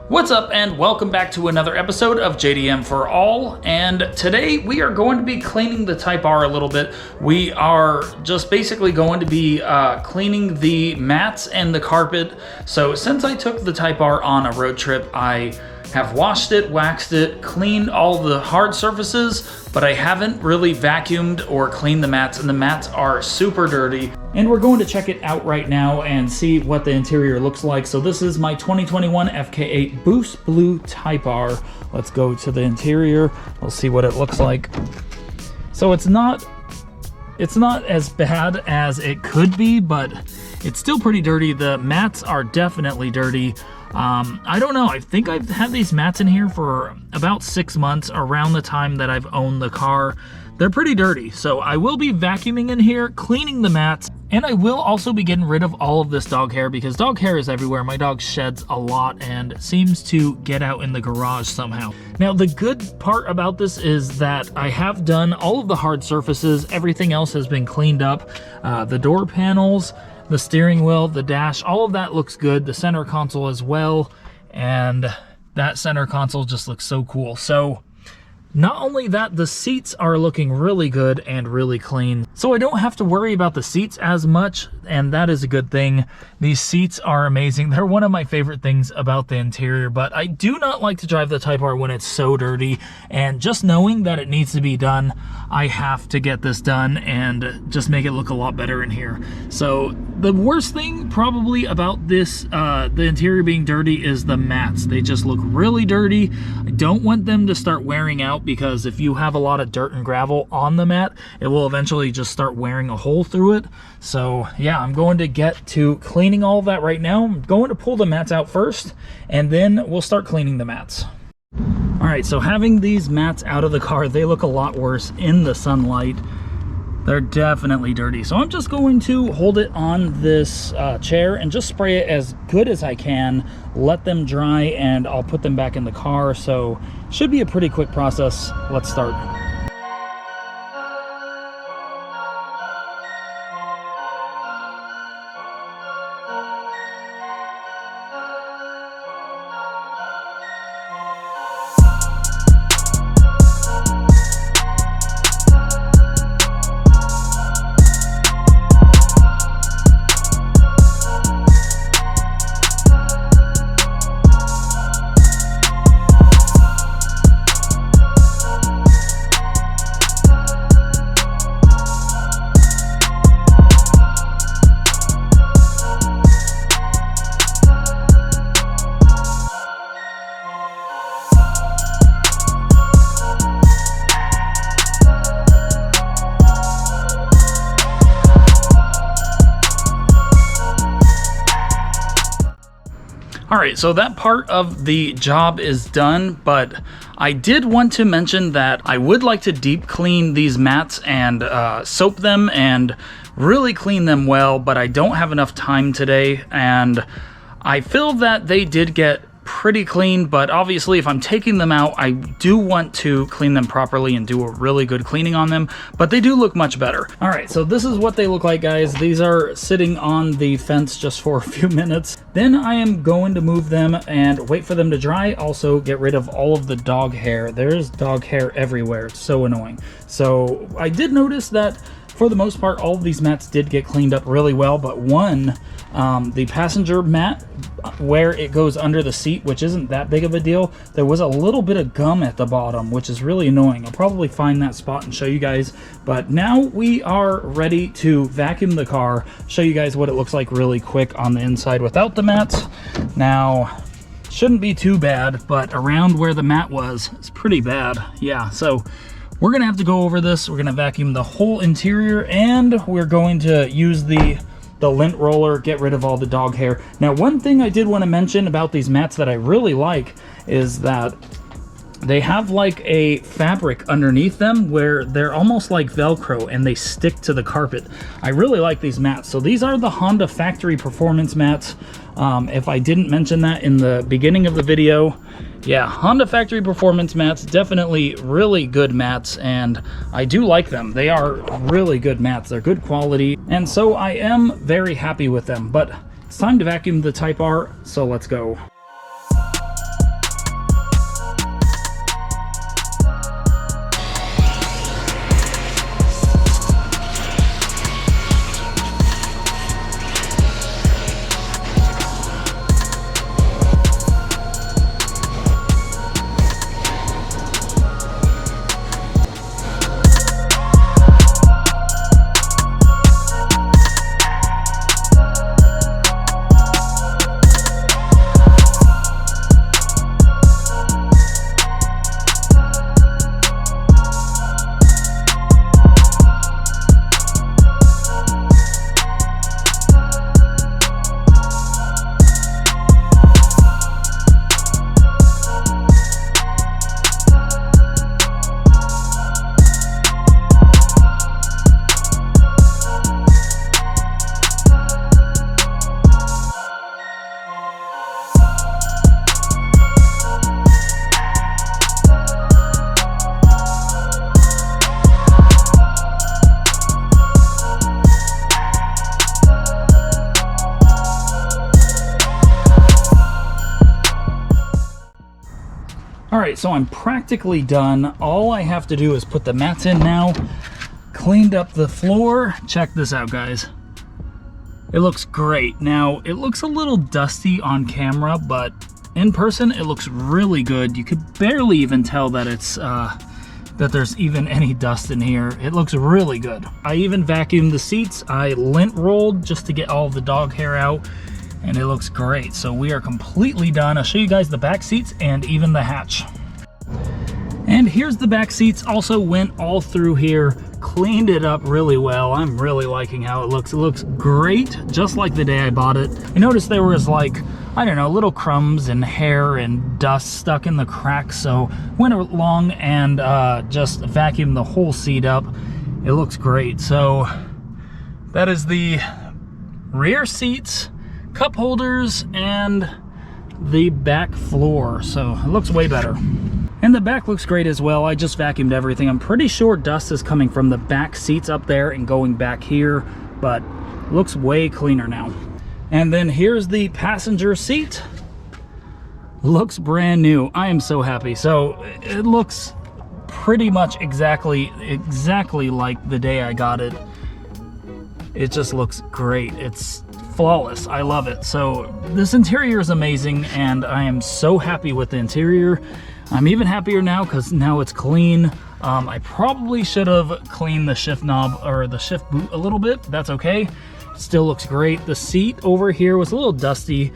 What's up, and welcome back to another episode of JDM for All. And today we are going to be cleaning the Type R a little bit. We are just basically going to be cleaning the mats and the carpet. So since I took the Type R on a road trip, I have washed it, waxed it, cleaned all the hard surfaces, but I haven't really vacuumed or cleaned the mats, and the mats are super dirty. And we're going to check it out right now and see what the interior looks like. So this is my 2021 FK8 Boost Blue Type R. Let's go to the interior. We'll see what it looks like. So it's not as bad as it could be, but it's still pretty dirty. The mats are definitely dirty. I don't know. I think I've had these mats in here for about 6 months, around the time that I've owned the car. They're pretty dirty, so I will be vacuuming in here, cleaning the mats, and I will also be getting rid of all of this dog hair because dog hair is everywhere. My dog sheds a lot and seems to get out in the garage somehow. Now, the good part about this is that I have done all of the hard surfaces. Everything else has been cleaned up. The door panels, the steering wheel, the dash, all of that looks good. The center console as well, and that center console just looks so cool. So not only that, the seats are looking really good and really clean. So I don't have to worry about the seats as much, and that is a good thing. These seats are amazing. They're one of my favorite things about the interior, but I do not like to drive the Type R when it's so dirty, and just knowing that it needs to be done, I have to get this done and just make it look a lot better in here. So the worst thing probably about this, the interior being dirty, is the mats. They just look really dirty. I don't want them to start wearing out, because if you have a lot of dirt and gravel on the mat, it will eventually just start wearing a hole through it. So yeah, I'm going to get to cleaning all of that right now. I'm going to pull the mats out first, and then we'll start cleaning the mats. All right, so having these mats out of the car, they look a lot worse in the sunlight. They're definitely dirty. So I'm just going to hold it on this chair and just spray it as good as I can, let them dry, and I'll put them back in the car. So should be a pretty quick process. Let's start. Alright, so that part of the job is done, but I did want to mention that I would like to deep clean these mats and soap them and really clean them well, but I don't have enough time today, and I feel that they did get pretty clean, but obviously if I'm taking them out, I do want to clean them properly and do a really good cleaning on them, but they do look much better. All right, so this is what they look like, guys. These are sitting on the fence just for a few minutes. Then I am going to move them and wait for them to dry. Also get rid of all of the dog hair. There's dog hair everywhere. It's so annoying. So I did notice that for the most part, all of these mats did get cleaned up really well, but one, the passenger mat, where it goes under the seat, which isn't that big of a deal, there was a little bit of gum at the bottom, which is really annoying. I'll probably find that spot and show you guys, but now we are ready to vacuum the car, show you guys what it looks like really quick on the inside without the mats. Now, shouldn't be too bad, but around where the mat was, it's pretty bad. Yeah, so we're gonna have to go over this. We're gonna vacuum the whole interior, and we're going to use the the lint roller, get rid of all the dog hair. Now, one thing I did want to mention about these mats that I really like is that they have like a fabric underneath them where they're almost like Velcro and they stick to the carpet. I really like these mats. So these are the Honda Factory Performance mats. If I didn't mention that in the beginning of the video, yeah, Honda Factory Performance mats, definitely really good mats, and I do like them. They are really good mats. They're good quality, and so I am very happy with them. But it's time to vacuum the Type R, so let's go. Alright, so I'm practically done. All I have to do is put the mats in now. Cleaned up the floor. Check this out, guys. It looks great. Now, it looks a little dusty on camera, but in person, it looks really good. You could barely even tell that it's that there's even any dust in here. It looks really good. I even vacuumed the seats. I lint rolled just to get all of the dog hair out, and it looks great. So we are completely done. I'll show you guys the back seats and even the hatch. And here's the back seats. Also went all through here, cleaned it up really well. I'm really liking how it looks. It looks great, just like the day I bought it. I noticed there was like, I don't know, little crumbs and hair and dust stuck in the cracks, so went along and just vacuumed the whole seat up. It looks great. So that is the rear seats, cup holders, and the back floor. So it looks way better. And the back looks great as well. I just vacuumed everything. I'm pretty sure dust is coming from the back seats up there and going back here, but looks way cleaner now. And then here's the passenger seat. Looks brand new. I am so happy. So it looks pretty much exactly like the day I got it. It just looks great. It's flawless. I love it. So this interior is amazing, and I am so happy with the interior. I'm even happier now because now it's clean. I probably should have cleaned the shift knob or the shift boot a little bit. That's okay. Still looks great. The seat over here was a little dusty,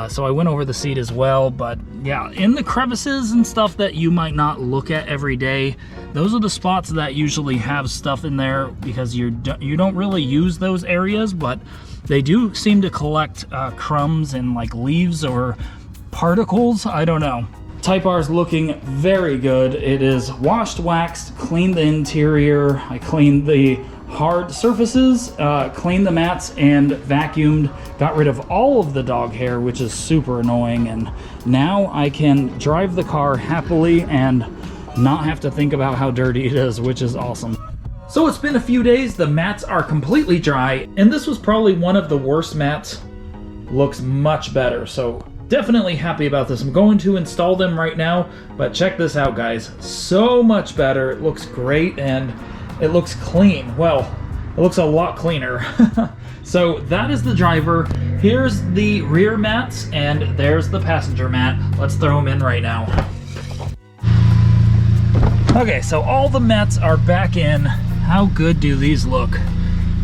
so I went over the seat as well. But yeah, in the crevices and stuff that you might not look at every day, those are the spots that usually have stuff in there because you don't really use those areas, but they do seem to collect crumbs and like leaves or particles. I don't know. Type R is looking very good. It is washed, waxed, cleaned the interior. I cleaned the hard surfaces, cleaned the mats, and vacuumed. Got rid of all of the dog hair, which is super annoying. And now I can drive the car happily and not have to think about how dirty it is, which is awesome. So it's been a few days. The mats are completely dry, and this was probably one of the worst mats. Looks much better. So definitely happy about this. I'm going to install them right now, but check this out, guys. So much better. It looks great, and it looks clean. Well, it looks a lot cleaner. So that is the driver. Here's the rear mats, and there's the passenger mat. Let's throw them in right now. Okay, so all the mats are back in. How good do these look?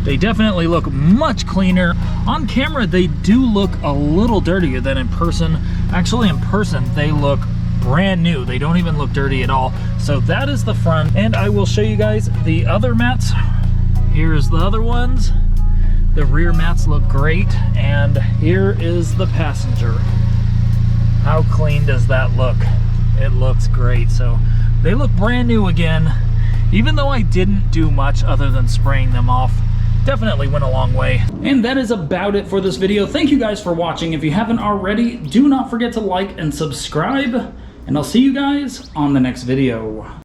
They definitely look much cleaner. On camera, they do look a little dirtier than in person. Actually, in person, they look brand new. They don't even look dirty at all. So that is the front, and I will show you guys the other mats. Here's the other ones. The rear mats look great, and here is the passenger. How clean does that look? It looks great. So they look brand new again, even though I didn't do much other than spraying them off. Definitely went a long way. And that is about it for this video. Thank you guys for watching. If you haven't already, do not forget to like and subscribe, and I'll see you guys on the next video.